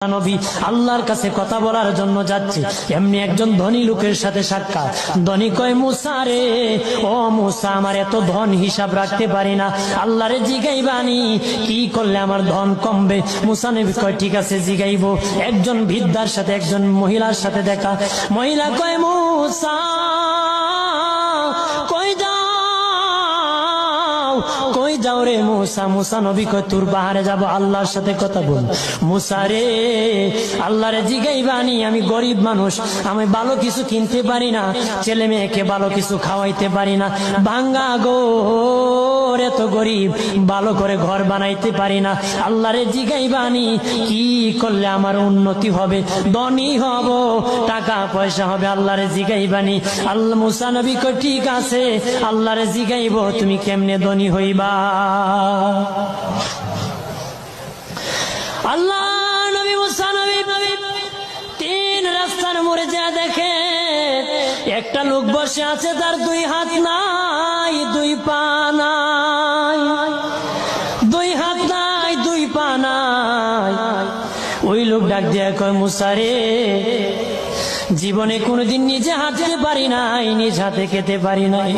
নবী আল্লাহর কাছে কথা বলার জন্য যাচ্ছে, এমনি একজন ধনী লোকের সাথে সাক্ষাৎ। ধনী কয়, মুসা রে, ও মুসা, আমার এত ধন হিসাব রাখতে পারি না, আল্লাহরে জিগাইবানি কি করলে আমার ধন কমবে? মুসা নবী কয়, ঠিক আছে জিগাইব। একজন বৃদ্ধার সাথে একজন মহিলার সাথে দেখা। মহিলা কয়, মুসা কই যাও রে মুসা? মুসা নবী কয়, তোর বাহারে যাব, আল্লাহর সাথে কথা বল। মুসা রে, আল্লাহরে জিগাইবানি, আমি গরিব মানুষ, আমি ভালো কিছু কিনতে পারি না, ছেলে মেয়েকে ভালো কিছু খাওয়াইতে পারি না, ভাঙ্গা গোর, এত গরিব, ভালো করে ঘর বানাইতে পারি না, আল্লাহরে জিগাইবানি কি করলে আমার উন্নতি হবে, ধনী হব, টাকা পয়সা হবে, আল্লাহরে জিগাইবানি। আল্লাহ মুসা নবী কয়, ঠিক আছে, আল্লাহরে জিগাইব, তুমি কেমনে ধনী হইবা? আল্লাহ নবী মুসা নবী তিন রাস্তার মোড়ে যা দেখে একটা লোক বসে আছে, তার দুই হাত নাই, দুই পা নাই, দুই হাত নাই, দুই পা নাই। ওই লোক ডাক দিয়া কয়, মুসা রে, জীবনে কোনোদিন নিজে হাঁটতে পারি নাই, নিজ হাতে খেতে পারি নাই,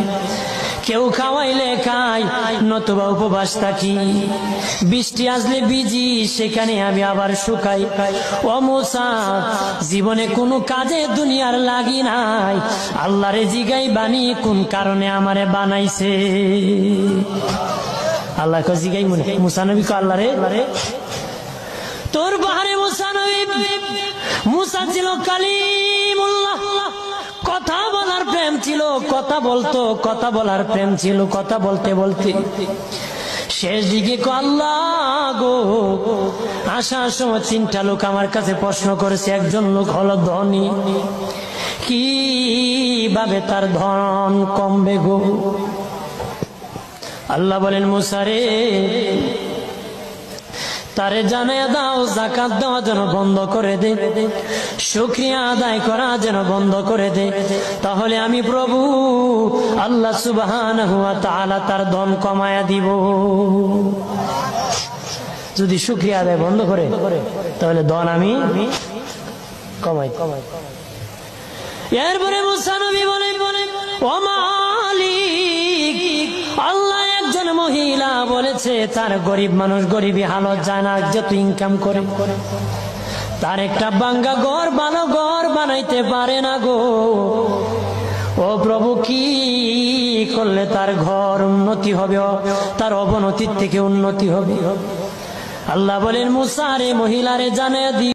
কেউ খাওয়াইলে খাই, নতুবা উপবাস থাকি, বৃষ্টি আসলে ভিজি, সেখানে আমি আবার শুকাই। ও মুসা, জীবনে কোনো কাজে দুনিয়ার লাগি নাই, আল্লাহরে জিগাইবানি কোন কারণে আমারে বানাইছে? আল্লাহ কয়, জিগাই মনে। মুসা নবী কয়, আল্লাহরে তোর বাহারে মুসা নবী। মুসা ছিল কালিমুল্লাহ, কথা বলার প্রেম ছিল, কথা বলতো, কথা বলার প্রেম ছিল। কথা বলতে বলতে শেষ দিকে আল্লাহ গো, আসার সময় তিনটা লোক আমার কাছে প্রশ্ন করেছে। একজন লোক হলো ধনী, কিভাবে তার ধন কমবে গো? আল্লাহ বলেন, মুসা রে, তারে জানায়া দাও, যাকাত দেওয়া যেন বন্ধ করে দে, শুকরিয়া আদায় করা যেন বন্ধ করে দে, তাহলে আমি প্রভু আল্লাহ সুবহানাহু ওয়া তাআলা তার ধন কমায়া দিব। যদি শুকরিয়া আদায় বন্ধ করে, তাহলে ধন আমি কমাই। এরপরে মুসা নবী বলে, ও মালিক, আল্লাহ একজন মহিলা বলেছে তার গরিব মানুষ, গরিবী হালত যায় না, যত ইনকাম করে, তার একটা ভাঙ্গা ঘর, ভালো ঘর বানাইতে পারে না গো। ও প্রভু, কি করলে তার ঘর উন্নতি হবে, তার অবনতির থেকে উন্নতি হবে? আল্লাহ বলেন, মুসা রে, মহিলারে জানিয়ে দি